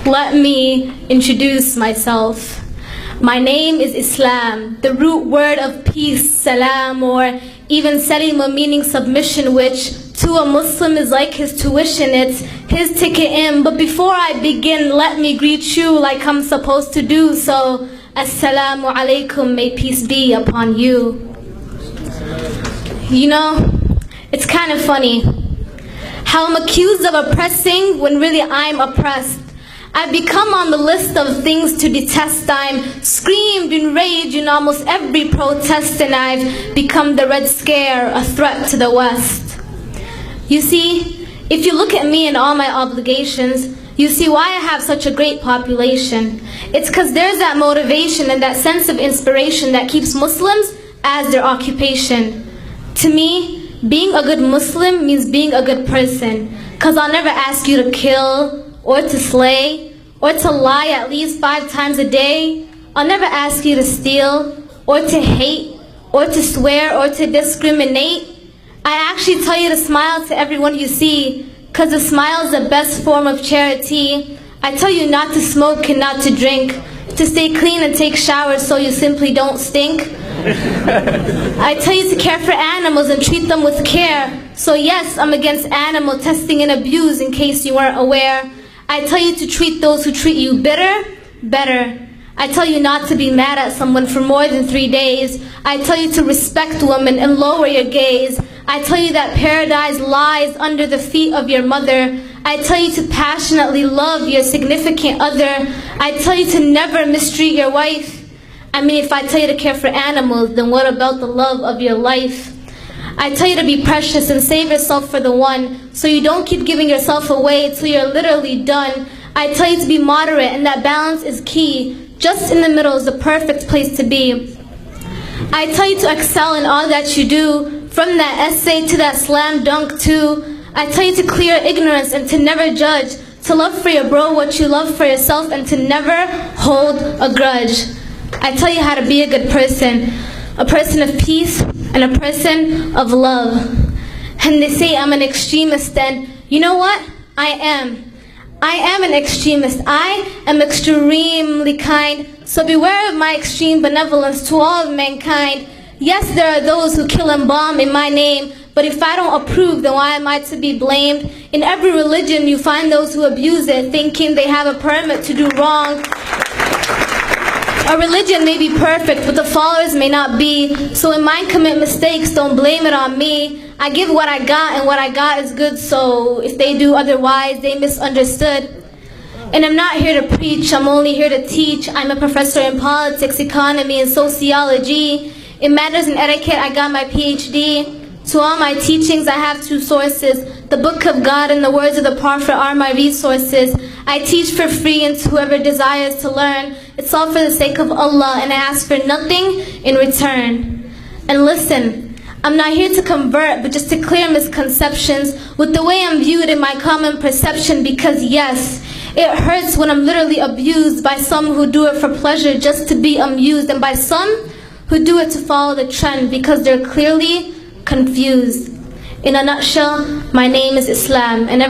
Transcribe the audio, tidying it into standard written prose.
Let me introduce myself. My name is Islam, the root word of peace, salam, or even salima, meaning submission, which to a Muslim is like his tuition, it's his ticket in. But before I begin, let me greet you like I'm supposed to do so. Assalamu alaikum, may peace be upon you. You know, it's kind of funny how I'm accused of oppressing when really I'm oppressed. I've become on the list of things to detest. I'm screamed and raged in almost every protest, and I've become the Red Scare, a threat to the West. You see, if you look at me and all my obligations, you see why I have such a great population. It's because there's that motivation and that sense of inspiration that keeps Muslims as their occupation. To me, being a good Muslim means being a good person, because I'll never ask you to kill, or to slay, or to lie at least 5 times a day. I'll never ask you to steal, or to hate, or to swear, or to discriminate. I actually tell you to smile to everyone you see, because a smile is the best form of charity. I tell you not to smoke and not to drink, to stay clean and take showers so you simply don't stink. I tell you to care for animals and treat them with care. So yes, I'm against animal testing and abuse, in case you weren't aware. I tell you to treat those who treat you bitter, better. I tell you not to be mad at someone for more than 3 days. I tell you to respect women and lower your gaze. I tell you that paradise lies under the feet of your mother. I tell you to passionately love your significant other. I tell you to never mistreat your wife. I mean, if I tell you to care for animals, then what about the love of your life? I tell you to be precious and save yourself for the one, so you don't keep giving yourself away till you're literally done. I tell you to be moderate, and that balance is key. Just in the middle is the perfect place to be. I tell you to excel in all that you do, from that essay to that slam dunk too. I tell you to clear ignorance and to never judge, to love for your bro what you love for yourself, and to never hold a grudge. I tell you how to be a good person, a person of peace and a person of love. And they say I'm an extremist, and you know what? I am. I am an extremist. I am extremely kind. So beware of my extreme benevolence to all of mankind. Yes, there are those who kill and bomb in my name, but if I don't approve, then why am I to be blamed? In every religion, you find those who abuse it, thinking they have a permit to do wrong. A religion may be perfect, but the followers may not be. So when mine commit mistakes, don't blame it on me. I give what I got, and what I got is good, so if they do otherwise, they misunderstood. And I'm not here to preach, I'm only here to teach. I'm a professor in politics, economy, and sociology. In manners and etiquette, I got my PhD. To all my teachings, I have 2 sources. The Book of God and the words of the Prophet are my resources. I teach for free, and to whoever desires to learn, it's all for the sake of Allah, and I ask for nothing in return. And listen, I'm not here to convert, but just to clear misconceptions with the way I'm viewed in my common perception, because yes, it hurts when I'm literally abused by some who do it for pleasure just to be amused, and by some who do it to follow the trend because they're clearly confused. In a nutshell, my name is Islam, and